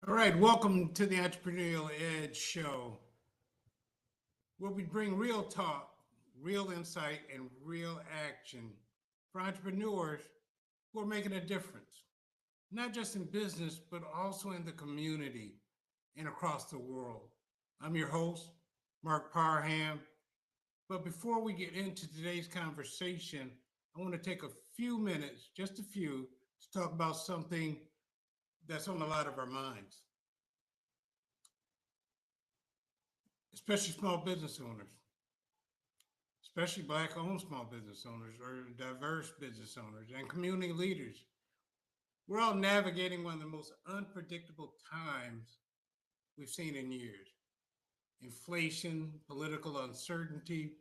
All right, welcome to the Entrepreneurial Edge Show, where we bring real talk, real insight, and real action for entrepreneurs who are making a difference, not just in business, but also in the community and across the world. I'm your host, Mark Parham. But before we get into today's conversation, I want to take a few minutes, just a few, to talk about something that's on a lot of our minds, especially small business owners, especially Black owned small business owners or diverse business owners and community leaders. We're all navigating one of the most unpredictable times we've seen in years. Inflation, political uncertainty,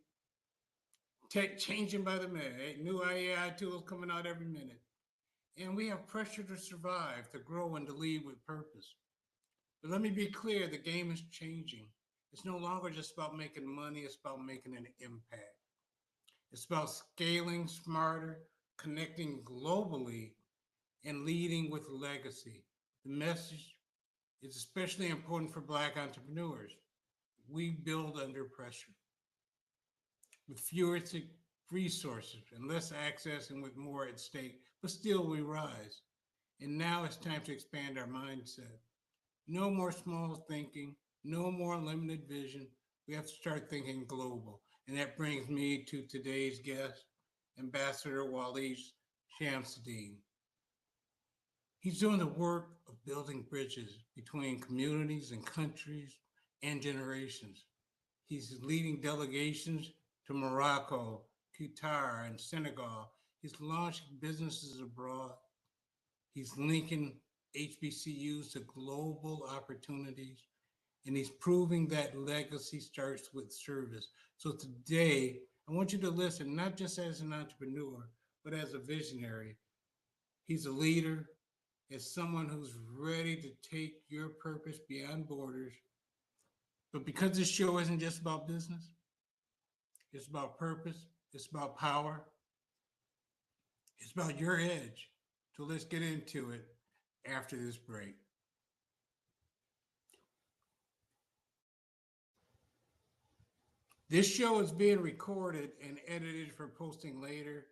tech changing by the minute, new AI tools coming out every minute. And we have pressure to survive, to grow, and to lead with purpose. But let me be clear, the game is changing. It's no longer just about making money, it's about making an impact. It's about scaling smarter, connecting globally, and leading with legacy. The message is especially important for Black entrepreneurs. We build under pressure with fewer resources and less access and with more at stake, but still we rise. And now it's time to expand our mindset. No more small thinking, no more limited vision. We have to start thinking global. And that brings me to today's guest, Ambassador Waleed Shamsuddin. He's doing the work of building bridges between communities and countries and generations. He's leading delegations to Morocco, Qatar, and Senegal. He's launching businesses abroad. He's linking HBCUs to global opportunities. And he's proving that legacy starts with service. So today, I want you to listen, not just as an entrepreneur, but as a visionary. He's a leader, as someone who's ready to take your purpose beyond borders. But because this show isn't just about business, it's about purpose, it's about power, it's about your edge. So let's get into it after this break. This show is being recorded and edited for posting later.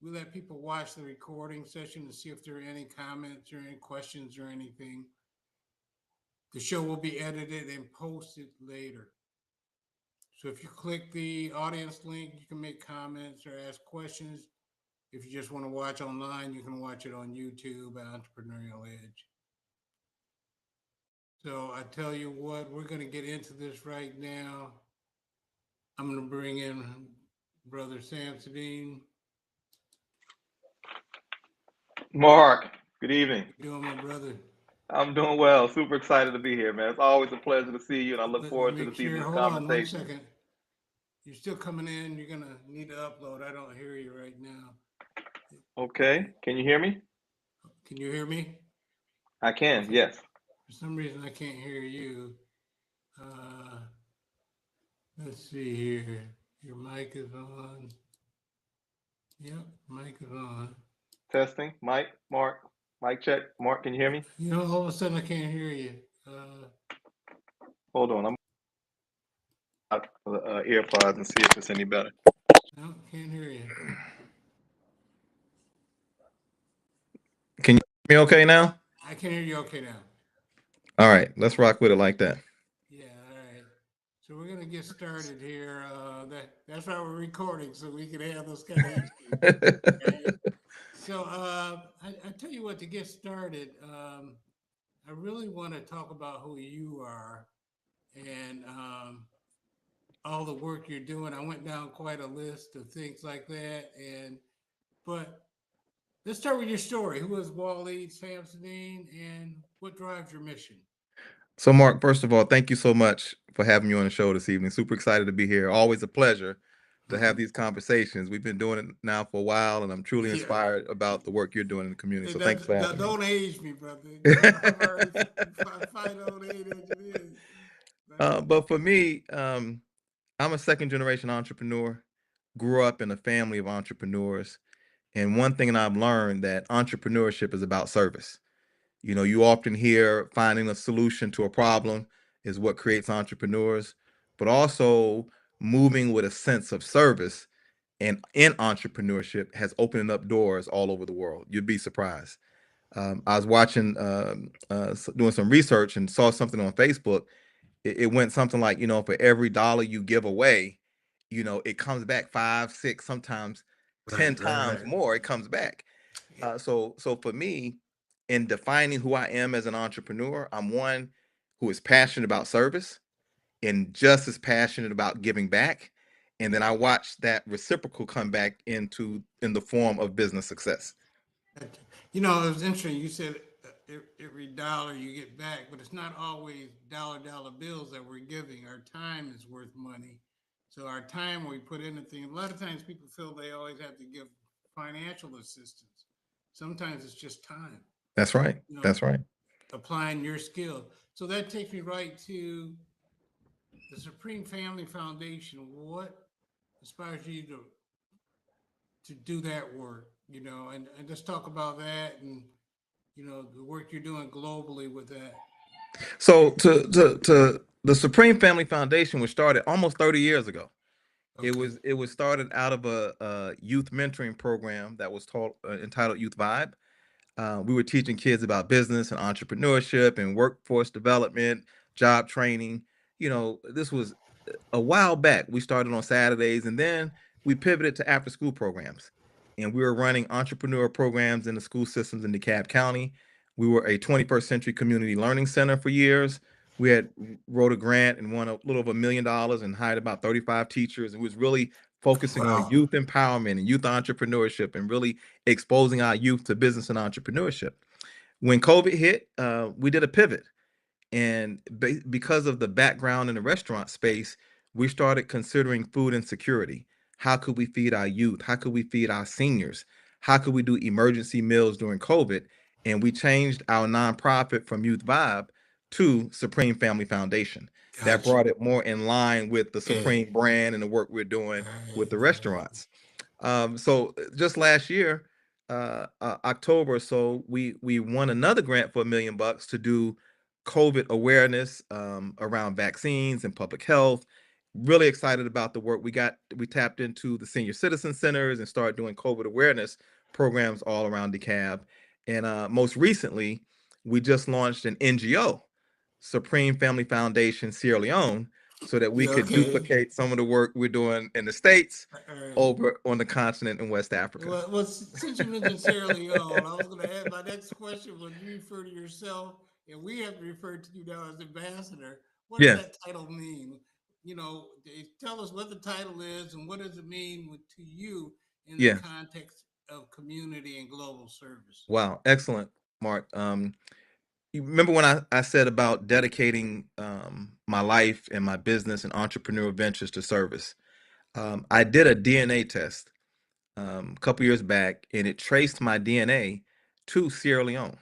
We let people watch the recording session to see if there are any comments or any questions or anything. The show will be edited and posted later. So if you click the audience link, you can make comments or ask questions. If you just want to watch online, you can watch it on YouTube at Entrepreneurial Edge. So I tell you what, we're going to get into this right now. I'm going to bring in Brother Samsudeen. Mark, good evening. How you doing, my brother? I'm doing well. Super excited to be here, man. It's always a pleasure to see you, and I look Let me forward to make this sure. evening's Hold on one conversation. second. You're still coming in. You're going to need to upload. I don't hear you right now. Okay, can you hear me? Can you hear me? I can, Okay. yes. For some reason, I can't hear you. Uh, let's see here. Your mic is on. Yep, mic is on. Testing. Mike, Mark, mic check. Mark, can you hear me? All of a sudden I can't hear you. Uh, Hold on. I'm out the earpods and see if it's any better. no, can't hear you. Can you hear me okay now? I can hear you okay now. All right, let's rock with it like that. Yeah, all right. So we're gonna get started here. That's why we're recording so we can have those kind of issues. Right? So I tell you what, to get started, I really want to talk about who you are and all the work you're doing. I went down quite a list of things like that, but let's start with your story. Who is Waleed Samsonine and what drives your mission? So, Mark, first of all, thank you so much for having me on the show this evening. Super excited to be here. Always a pleasure to have these conversations. We've been doing it now for a while, and I'm truly Yeah. inspired about the work you're doing in the community. So, thanks for having me. Don't age me, brother. I'm already fine old age as it is. But But for me, I'm a second generation entrepreneur, grew up in a family of entrepreneurs. And one thing that I've learned that entrepreneurship is about service. You know, you often hear finding a solution to a problem is what creates entrepreneurs, but also moving with a sense of service and in entrepreneurship has opened up doors all over the world. You'd be surprised. I was watching, doing some research and saw something on Facebook. It went something like, you know, for every dollar you give away, you know, it comes back five, six, sometimes 10 times more. It comes back. So for me, in defining who I am as an entrepreneur, I'm one who is passionate about service and just as passionate about giving back. And then I watch that reciprocal come back in the form of business success. You know, it was interesting. You said every dollar you get back, but it's not always dollar bills that we're giving. Our time is worth money. So our time we put in the thing. A lot of times people feel they always have to give financial assistance. Sometimes it's just time. That's right. You know, That's right. applying your skill. So that takes me right to the Supreme Family Foundation. What inspires you to do that work? You know, and just talk about that and the work you're doing globally with that. So to the Supreme Family Foundation was started almost 30 years ago. Okay. It was started out of a youth mentoring program that was taught entitled Youth Vibe. We were teaching kids about business and entrepreneurship and workforce development, job training. You know, this was a while back. We started on Saturdays and then we pivoted to after school programs. And we were running entrepreneur programs in the school systems in DeKalb County. We were a 21st century community learning center for years. We had wrote a grant and won a little over $1 million and hired about 35 teachers. And was really focusing on Wow. youth empowerment and youth entrepreneurship and really exposing our youth to business and entrepreneurship. When COVID hit, we did a pivot. And because of the background in the restaurant space, we started considering food insecurity. How could we feed our youth? How could we feed our seniors? How could we do emergency meals during COVID? And we changed our nonprofit from Youth Vibe to Supreme Family Foundation. That Gotcha. brought it more in line with the Yeah. Supreme brand and the work we're doing with Right, the right. restaurants. So just last year, October or so, we won another grant for $1 million to do COVID awareness around vaccines and public health. Really excited about the work we got. We tapped into the senior citizen centers and started doing COVID awareness programs all around DeKalb. And most recently, we just launched an NGO, Supreme Family Foundation Sierra Leone, so that we Yeah, could okay. duplicate some of the work we're doing in the States All right. over on the continent in West Africa. Well, since you mentioned Sierra Leone, I was going to ask my next question when you refer to yourself, and we have to refer to you now as ambassador. What does Yeah, that title mean? Tell us what the title is and what does it mean to you in the yeah. context of community and global service. Wow, excellent, Mark. You remember when I said about dedicating my life and my business and entrepreneurial ventures to service? I did a DNA test a couple years back, and it traced my DNA to Sierra Leone.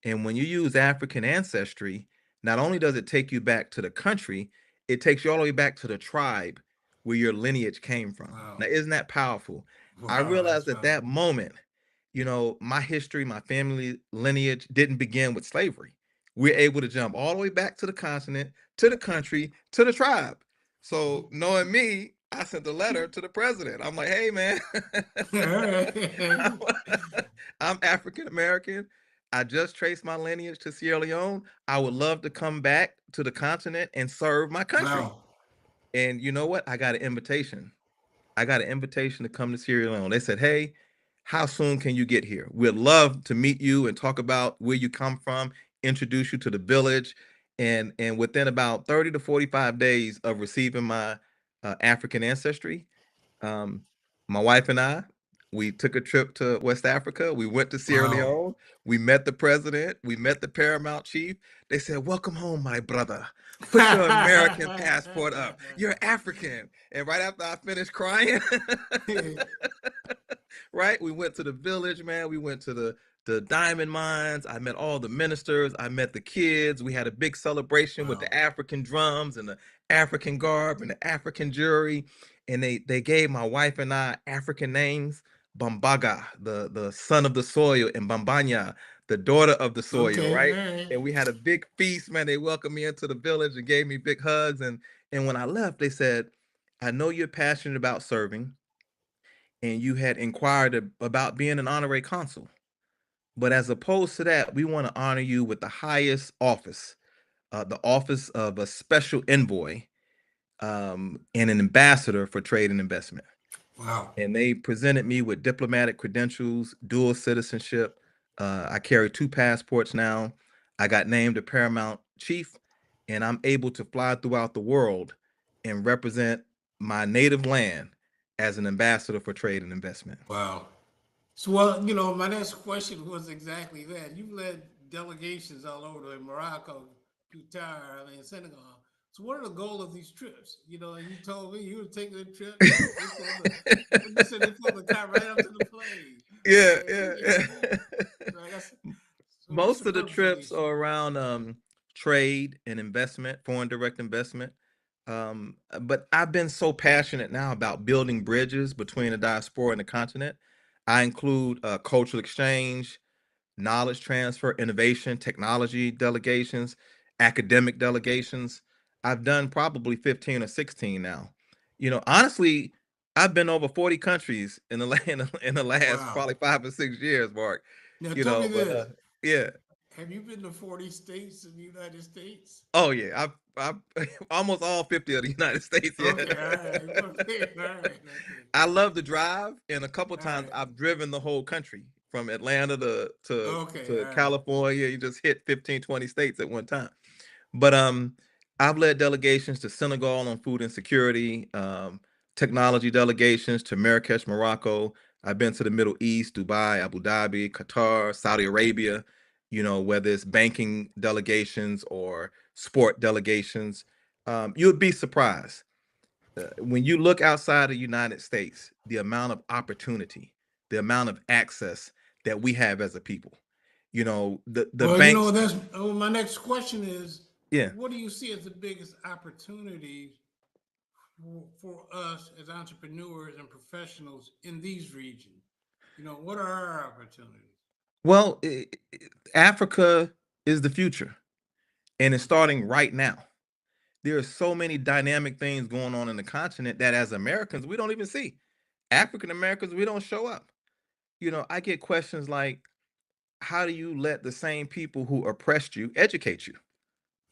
And when you use African ancestry, not only does it take you back to the country, it takes you all the way back to the tribe where your lineage came from. Now, Wow. isn't that powerful? I Wow, that's realized at that powerful. moment, you know, my history, my family lineage didn't begin with slavery. We're able to jump all the way back to the continent, to the country, to the tribe. So, knowing me, I sent a letter to the president. I'm like, hey, man, All right. I'm African American. I just traced my lineage to Sierra Leone. I would love to come back to the continent and serve my country. Wow. And you know what? I got an invitation. I got an invitation to come to Sierra Leone. They said, hey, how soon can you get here? We'd love to meet you and talk about where you come from, introduce you to the village. And within about 30 to 45 days of receiving my African ancestry, um, my wife and I, we took a trip to West Africa. We went to Sierra Wow. Leone. We met the president. We met the paramount chief. They said, welcome home, my brother. Put your American passport up. You're African. And right after I finished crying, right, we went to the village, man. We went to the diamond mines. I met all the ministers. I met the kids. We had a big celebration with Wow. the African drums and the African garb and the African jewelry. And they gave my wife and I African names. Bambaga, the son of the soil, and Bambanya, the daughter of the soil, Okay, right? all right. And we had a big feast, man. They welcomed me into the village and gave me big hugs. And when I left, they said, I know you're passionate about serving, and you had inquired about being an honorary consul. But as opposed to that, we want to honor you with the highest office, the office of a special envoy, and an ambassador for trade and investment. Wow. And they presented me with diplomatic credentials, dual citizenship. I carry 2 passports now. I got named a paramount chief, and I'm able to fly throughout the world and represent my native land as an ambassador for trade and investment. Wow. So, well, my next question was exactly that. You've led delegations all over, like Morocco, Qatar, I mean, Senegal. So, what are the goal of these trips? You told me you were taking a trip. You said they pulled the car right up to the plane. Yeah, Right? yeah, Yeah. yeah. Right. So, what's the Most of the purpose of trips these are trips? around trade and investment, foreign direct investment. But I've been so passionate now about building bridges between the diaspora and the continent. I include cultural exchange, knowledge transfer, innovation, technology delegations, academic delegations. I've done probably 15 or 16 now. Honestly, I've been over 40 countries in the in the last Wow. probably 5 or 6 years, Mark. Now, tell me But this. yeah. Have you been to 40 states in the United States? Oh yeah, I've almost all 50 of the United States. Yeah. Okay, all right. Okay, all right. Okay. I love to drive, and a couple All times right. I've driven the whole country from Atlanta Okay, to all right. California. You just hit 15, 20 states at one time. But I've led delegations to Senegal on food insecurity, technology delegations to Marrakesh, Morocco. I've been to the Middle East, Dubai, Abu Dhabi, Qatar, Saudi Arabia, whether it's banking delegations or sport delegations. You'd be surprised when you look outside the United States, the amount of opportunity, the amount of access that we have as a people. The Well, banks, that's my next question is, yeah. what do you see as the biggest opportunities for us as entrepreneurs and professionals in these regions? What are our opportunities? Well, Africa is the future, and it's Okay. starting right now. There are so many dynamic things going on in the continent that as Americans, we don't even see. African Americans, we don't show up. I get questions like, how do you let the same people who oppressed you educate you?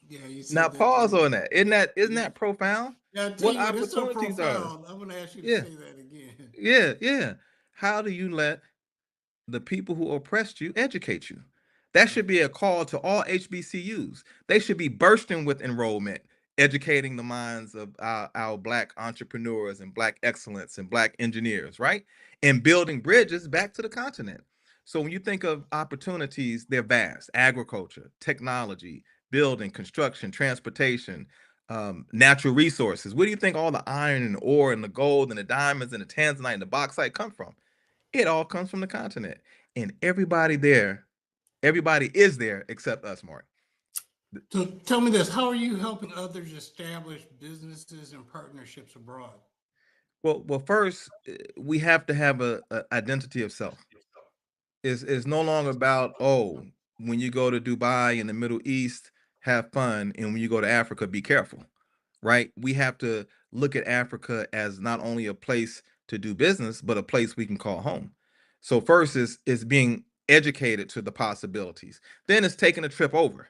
Yeah, you Now said that to pause me. on that. Isn't Yeah. that profound? Yeah, I tell What you what, it's so opportunities are there? profound. I'm going to ask you to Yeah, say that again. yeah, yeah. How do you let the people who oppressed you educate you? That should be a call to all HBCUs. They should be bursting with enrollment, educating the minds of our Black entrepreneurs and Black excellence and Black engineers, right? And building bridges back to the continent. So when you think of opportunities, they're vast: agriculture, technology, building, construction, transportation, natural resources. Where do you think all the iron and ore and the gold and the diamonds and the tanzanite and the bauxite come from? It all comes from the continent. And everybody is there except us, Mark. So tell me this, how are you helping others establish businesses and partnerships abroad? Well, first we have to have a identity of self. It's no longer about, oh, when you go to Dubai in the Middle East, have fun, and when you go to Africa, be careful, right? We have to look at Africa as not only a place to do business, but a place we can call home. So first is being educated to the possibilities. Then it's taking a trip over,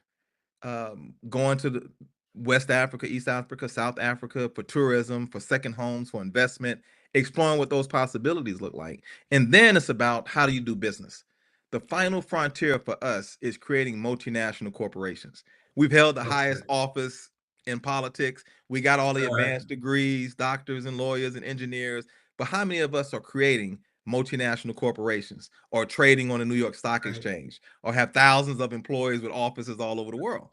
going to the West Africa, East Africa, South Africa for tourism, for second homes, for investment, exploring what those possibilities look like. And then it's about how do you do business. The final frontier for us is creating multinational corporations. We've held the highest Okay. office in politics. We got all the All right. advanced degrees, doctors and lawyers and engineers. But how many of us are creating multinational corporations or trading on the New York Stock Right. Exchange or have thousands of employees with offices all over the world?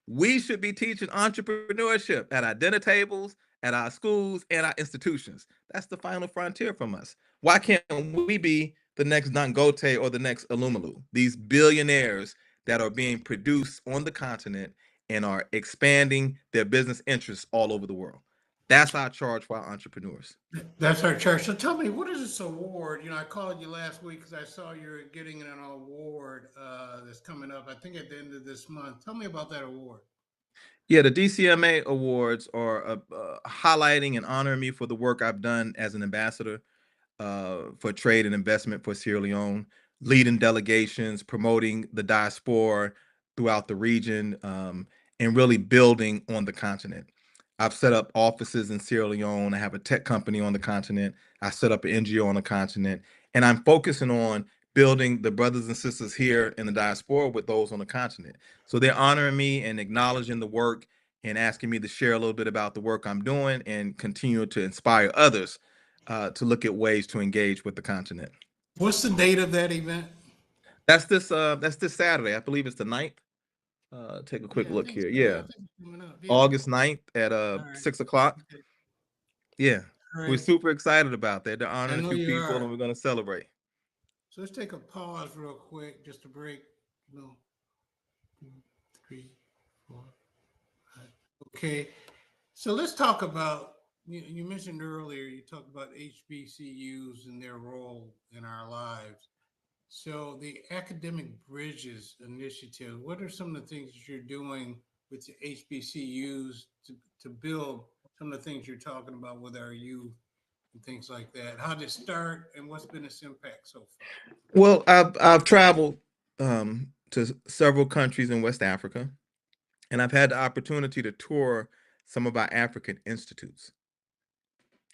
We should be teaching entrepreneurship at our dinner tables, at our schools, and our institutions. That's the final frontier from us. Why can't we be the next Dangote or the next Alumalu? These billionaires that are being produced on the continent and are expanding their business interests all over the world. That's our charge for our entrepreneurs. That's our charge. So tell me, what is this award? I called you last week because I saw you're getting an award that's coming up, I think at the end of this month. Tell me about that award. Yeah, the DCMA awards are highlighting and honoring me for the work I've done as an ambassador for trade and investment for Sierra Leone, leading delegations, promoting the diaspora throughout the region, and really building on the continent. I've set up offices in Sierra Leone. I have a tech company on the continent. I set up an NGO on the continent, and I'm focusing on building the brothers and sisters here in the diaspora with those on the continent. So they're honoring me and acknowledging the work and asking me to share a little bit about the work I'm doing and continue to inspire others to look at ways to engage with the continent. What's the date of that event? That's this Saturday. I believe it's the 9th. Take a quick Yeah, I look think here. so. Yeah. I think it's coming up. Yeah. August 9th at All right. 6 o'clock. Okay. Yeah. All We're right. super excited about that. They're honoring a know few you people are. and we're going to celebrate. So let's take a pause real quick, just to break. 2, 3, 4, 5. Okay. So let's talk about, you mentioned earlier, you talked about HBCUs and their role in our lives. So the Academic Bridges Initiative, what are some of the things that you're doing with the HBCUs to build some of the things you're talking about with our youth and things like that? How did it start and what's been its impact so far? Well, I've traveled to several countries in West Africa, and I've had the opportunity to tour some of our African institutes.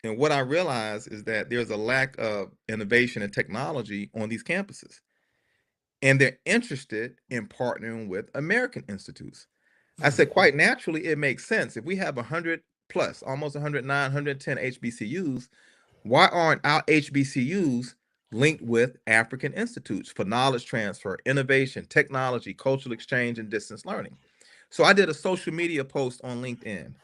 And what I realize is that there's a lack of innovation and technology on these campuses. And they're interested in partnering with American institutes. I said, quite naturally, it makes sense. If we have 100 plus, almost 109, 110 HBCUs, why aren't our HBCUs linked with African institutes for knowledge transfer, innovation, technology, cultural exchange, and distance learning? So I did a social media post on LinkedIn.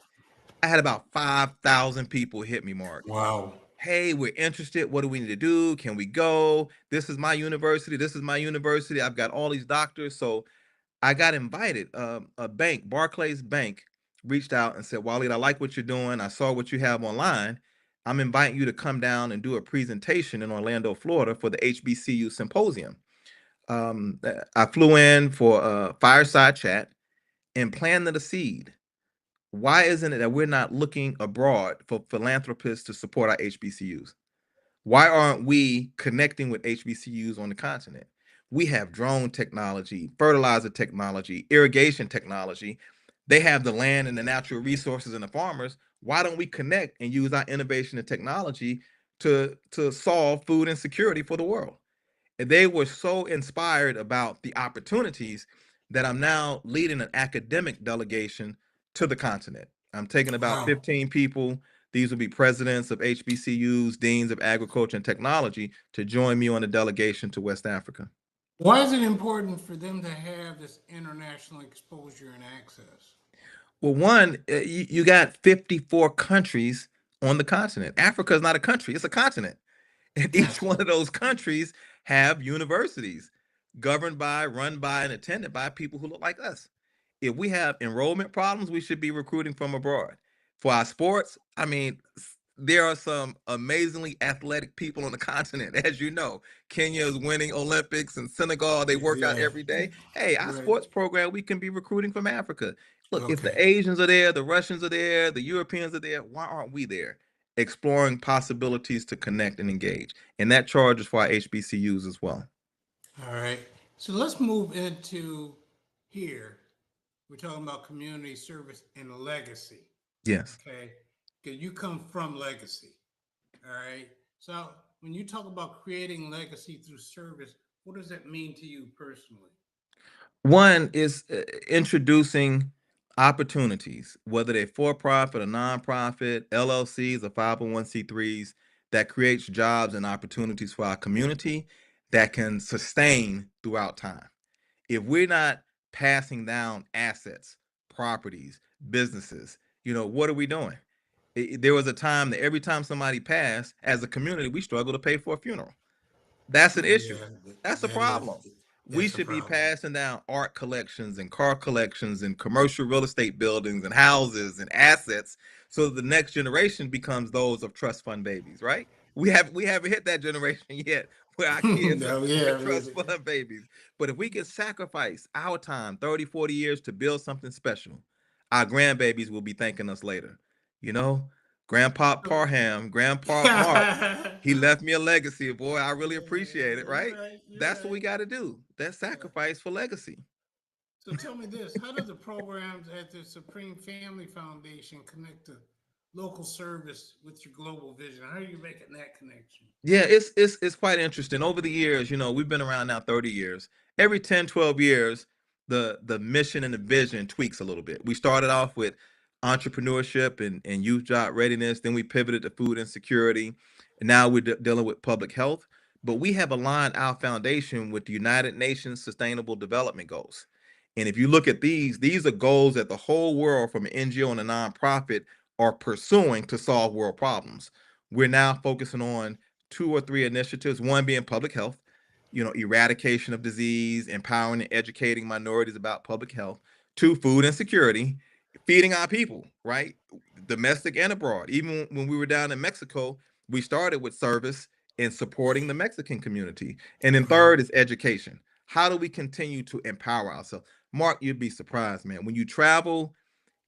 I had about 5,000 people hit me, Mark. Wow. Hey, we're interested. What do we need to do? Can we go? This is my university. This is my university. I've got all these doctors. So I got invited. A bank, Barclays Bank, reached out and said, Waleed, I like what you're doing. I saw what you have online. I'm inviting you to come down and do a presentation in Orlando, Florida for the HBCU Symposium. I flew in for a fireside chat and planted a seed. Why isn't it that we're not looking abroad for philanthropists to support our HBCUs? Why aren't we connecting with HBCUs on the continent? We have drone technology, fertilizer technology, irrigation technology. They have the land and the natural resources and the farmers. Why don't we connect and use our innovation and technology to solve food insecurity for the world? And they were so inspired about the opportunities that I'm now leading an academic delegation to the continent. I'm taking about Wow. 15 people. These will be presidents of HBCUs, deans of agriculture and technology to join me on a delegation to West Africa. Why is it important for them to have this international exposure and access? Well, one, you got 54 countries on the continent. Africa is not a country, it's a continent. And each one of those countries have universities governed by, run by, and attended by people who look like us. If we have enrollment problems, we should be recruiting from abroad. For our sports, I mean, there are some amazingly athletic people on the continent. As you know, Kenya is winning Olympics and Senegal, they work out every day. Hey, our Right. sports program, we can be recruiting from Africa. Look, if the Okay. Asians are there, the Russians are there, the Europeans are there, why aren't we there? Exploring possibilities to connect and engage. And that charge is for our HBCUs as well. All right. So let's move into here. We're talking about community service and legacy. Yes. Okay. Because you come from legacy. All right. So when you talk about creating legacy through service, what does that mean to you personally? One is introducing opportunities, whether they're for profit or nonprofit, LLCs or 501c3s, that creates jobs and opportunities for our community that can sustain throughout time. If we're not passing down assets, properties, businesses, what are we doing? There was a time that every time somebody passed, as a community, we struggle to pay for a funeral. That's an issue. That's a problem. We That's a should be problem. passing down art collections and car collections and commercial real estate buildings and houses and assets So the next generation becomes those of trust fund babies, right? We haven't hit that generation yet where our kids No, are yeah, trust fund babies. But if we can sacrifice our time, 30, 40 years to build something special, our grandbabies will be thanking us later. You know, Grandpa Parham, Grandpa Mark, yeah, he left me a legacy. Boy, I really appreciate it, you're right? right. You're That's what we right. got to do. That Yeah. sacrifice for legacy. So tell me this: how do the programs at the Supreme Family Foundation connect to local service with your global vision? How are you making that connection? Yeah, it's quite interesting. Over the years, we've been around now 30 years. Every 10, 12 years, the mission and the vision tweaks a little bit. We started off with entrepreneurship and youth job readiness, then we pivoted to food insecurity, and now we're dealing with public health. But we have aligned our foundation with the United Nations Sustainable Development Goals. And if you look at these are goals that the whole world, from an NGO and a nonprofit, are pursuing to solve world problems. We're now focusing on two or three initiatives, one being public health, eradication of disease, empowering and educating minorities about public health, two, food insecurity, feeding our people, right? Domestic and abroad. Even when we were down in Mexico, we started with service and supporting the Mexican community. And then Right. third is education. How do we continue to empower ourselves? Mark, you'd be surprised, man. When you travel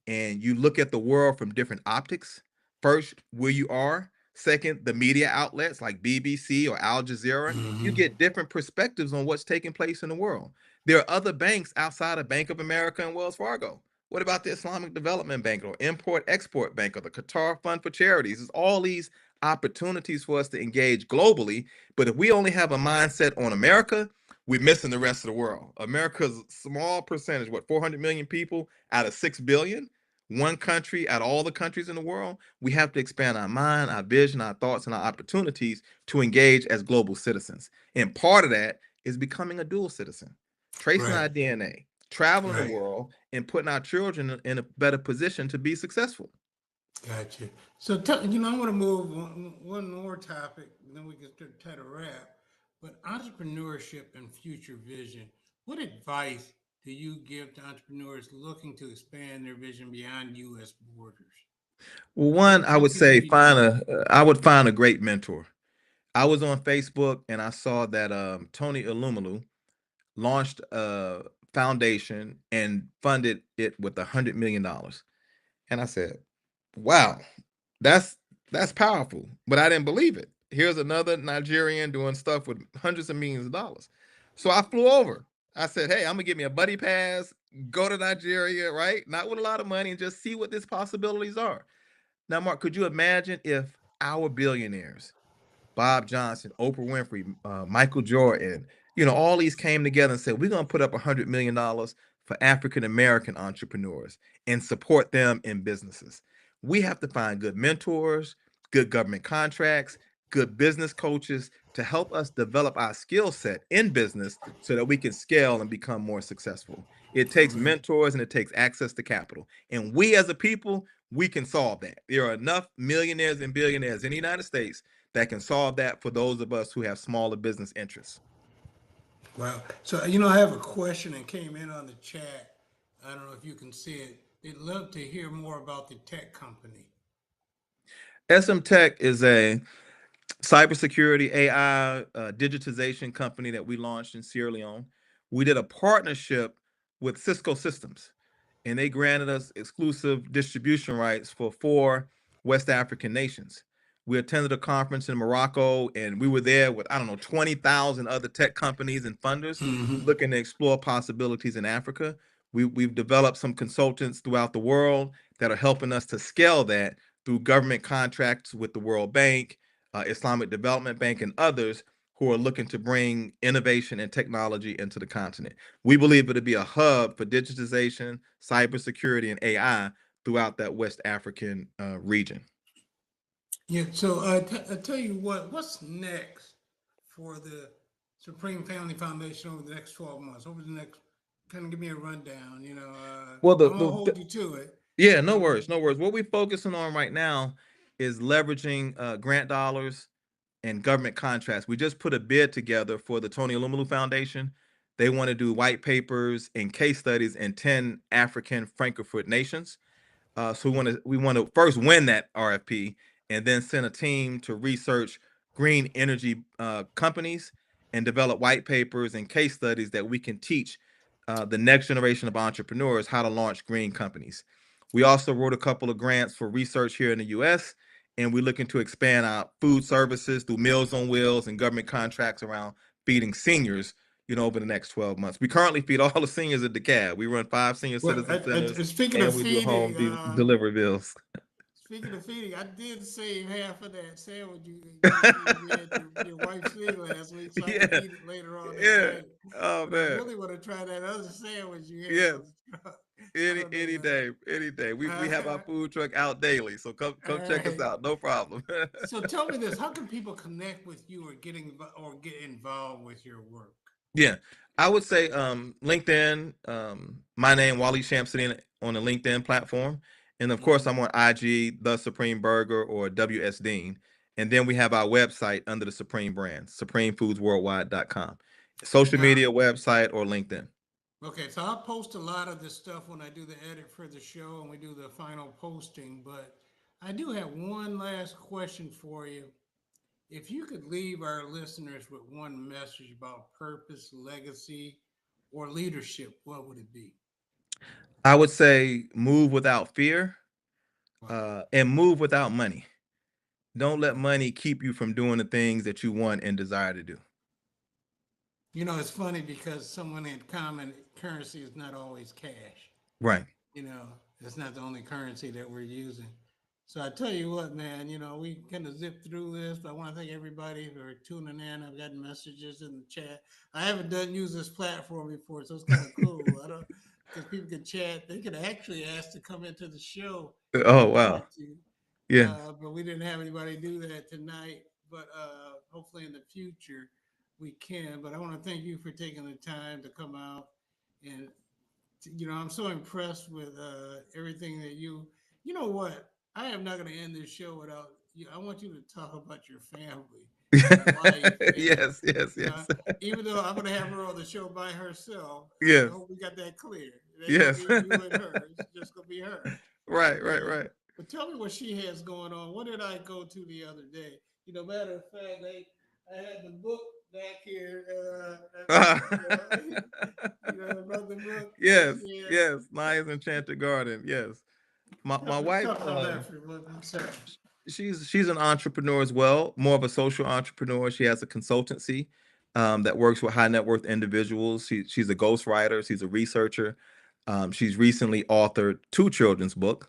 and you look at the world from different optics. First, where you are. Second, the media outlets like BBC or Al Jazeera. You Hmm. get different perspectives on what's taking place in the world. There are other banks outside of Bank of America and Wells Fargo. What about the Islamic Development Bank or Import Export Bank or the Qatar Fund for Charities? There's all these opportunities for us to engage globally. But if we only have a mindset on America, we're missing the rest of the world. America's small percentage, what, 400 million people out of 6 billion? One country out of all the countries in the world. We have to expand our mind, our vision, our thoughts, and our opportunities to engage as global citizens. And part of that is becoming a dual citizen, tracing Right. our DNA, traveling the Right. world, and putting our children in a better position to be successful. Gotcha. So, I want to move one more topic, then we can try to wrap. But entrepreneurship and future vision. What advice do you give to entrepreneurs looking to expand their vision beyond U.S. borders? Well, one, I What would can they say be doing? I would find a great mentor. I was on Facebook and I saw that Tony Illumalu launched a foundation and funded it with $100 million. And I said, wow, that's that's powerful. But I didn't believe it. Here's another Nigerian doing stuff with hundreds of millions of dollars. So I flew over. I said, hey, I'm gonna give me a buddy pass, go to Nigeria, right? Not with a lot of money, and just see what these possibilities are. Now, Mark, could you imagine if our billionaires, Bob Johnson, Oprah Winfrey, Michael Jordan, all these came together and said, we're going to put up $100 million for African American entrepreneurs and support them in businesses. We have to find good mentors, good government contracts, good business coaches to help us develop our skill set in business so that we can scale and become more successful. It takes Right. mentors and it takes access to capital. And we as a people, we can solve that. There are enough millionaires and billionaires in the United States that can solve that for those of us who have smaller business interests. Wow. So, I have a question that came in on the chat. I don't know if you can see it. They'd love to hear more about the tech company. SM Tech is a cybersecurity AI digitization company that we launched in Sierra Leone. We did a partnership with Cisco Systems, and they granted us exclusive distribution rights for 4 West African nations. We attended a conference in Morocco, and we were there with, I don't know, 20,000 other tech companies and funders Hmm. looking to explore possibilities in Africa. We've developed some consultants throughout the world that are helping us to scale that through government contracts with the World Bank, Islamic Development Bank, and others who are looking to bring innovation and technology into the continent. We believe it'll be a hub for digitization, cybersecurity, and AI throughout that West African region. Yeah. So, I tell you what. What's next for the Supreme Family Foundation over the next 12 months? Over the next, kind of give me a rundown. Well, I'm gonna hold you to it. yeah, no Um, worries, no worries. What we're focusing on right now is leveraging grant dollars and government contracts. We just put a bid together for the Tony Alumelu Foundation. They want to do white papers and case studies in 10 African Francophone nations. So we want to first win that RFP and then send a team to research green energy companies and develop white papers and case studies that we can teach the next generation of entrepreneurs how to launch green companies. We also wrote a couple of grants for research here in the U.S., and we're looking to expand our food services through Meals on Wheels and government contracts around feeding seniors, over the next 12 months. We currently feed all the seniors at DeKalb. We run 5 senior Well, citizen centers, speaking and of we do feeding, delivery bills. speaking of feeding, I did save half of that sandwich you had your wife see last week, so I can Yeah, eat it later on that yeah. night. Oh But I man, really want to try that other sandwich you had yes. on the truck. I Any don't any know. day, any day. We have our food truck out daily, so All come check us right. out. No problem. So tell me this: how can people connect with you or get involved with your work? Yeah, I would say LinkedIn. My name Wally Shamsuddin on the LinkedIn platform, and of course I'm on IG, The Supreme Burger or WS Dean, and then we have our website under the Supreme brand, SupremeFoodsWorldwide.com. Social Now, media, website, or LinkedIn. okay, so I'll post a lot of this stuff when I do the edit for the show and we do the final posting, but I do have one last question for you. If you could leave our listeners with one message about purpose, legacy, or leadership, what would it be? I would say move without fear, Wow. and move without money. Don't let Okay. money keep you from doing the things that you want and desire to do. It's funny because someone had commented currency is not always cash. Right. You know, it's not the only currency that we're using. So I tell you what, man, we kind of zip through this, but I want to thank everybody for tuning in. I've gotten messages in the chat. I haven't done use this platform before, so it's kind of cool. I don't because people can chat. They could actually ask to come into the show if Oh they wow. wanted to, Yeah. but we didn't have anybody do that tonight. But hopefully in the future we can. But I want to thank you for taking the time to come out and I'm so impressed with everything that you. You know what? I am not going to end this show without you. I want you to talk about your family, your wife, and Yes, yes, you know, yes. even though I'm going to have her on the show by herself, I Yes. hope we got that clear. It ain't going Yes. to be you and her. It's just going to be her. Right, right, Okay. right. But tell me what she has going on. What did I go to the other day? Matter of fact, I had the book back here. About the book that Yes, she had. yes. Maya's Enchanted Garden. Yes. My wife, Talk about that for 1 second. she's an entrepreneur as well, more of a social entrepreneur. She has a consultancy that works with high net worth individuals. She's a ghostwriter. She's a researcher. She's recently authored 2 children's books.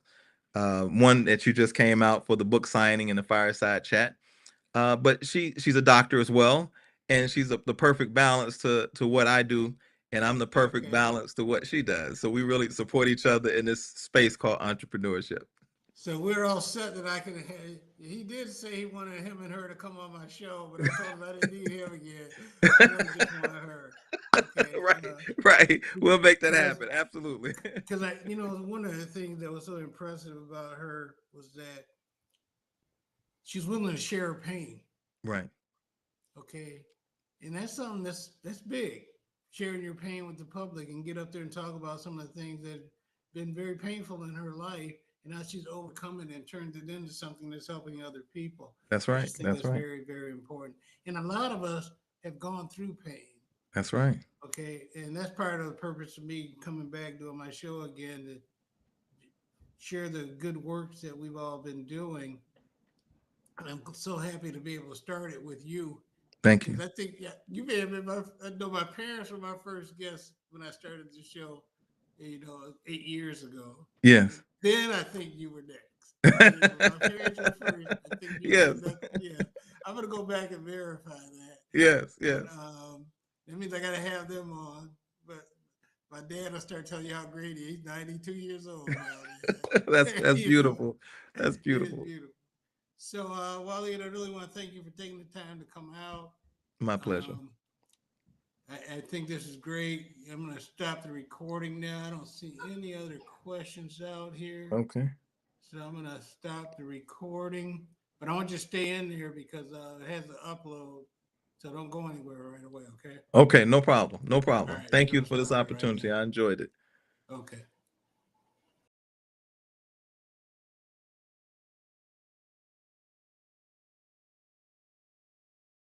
One that you just came out for the book signing and the fireside chat. But she's a doctor as well, and she's the perfect balance to what I do, and I'm the perfect Okay. balance to what she does. So we really support each other in this space called entrepreneurship. So we're all set that I can. He did say he wanted him and her to come on my show, but I told him I didn't need him again. I just wanted her. Okay. Right, right. We'll make that Because happen. Absolutely. one of the things that was so impressive about her was that she's willing to share her pain. Right. Okay, and that's something that's big. Sharing your pain with the public and get up there and talk about some of the things that have been very painful in her life, and now she's overcome it and turned it into something that's helping other people. That's I right. just think That's that's right. very, very important. And a lot of us have gone through pain. That's right. Okay, and that's part of the purpose of me coming back doing my show again to share the good works that we've all been doing. And I'm so happy to be able to start it with you Thank because you. I think you may have been I know my parents were my first guests when I started the show, 8 years ago. Yes. Then I think you were next. Okay, my parents were first. I think you were Yes. next. Yeah, I'm gonna go back and verify that. Yes. But Yes. that means I gotta have them on. But my dad will start telling you how great he is. He's 92 years old now. That's you know, beautiful. That's it is beautiful. beautiful. So, Wally, I really want to thank you for taking the time to come out. My pleasure. Um, I think this is great. I'm going to stop the recording now. I don't see any other questions out here. Okay. So I'm going to stop the recording. But I want you to stay in there because it has to upload. So don't go anywhere right away, okay? Okay, no problem. No All problem. right, Thank we're you going to for this start it right opportunity. now. I enjoyed it. Okay.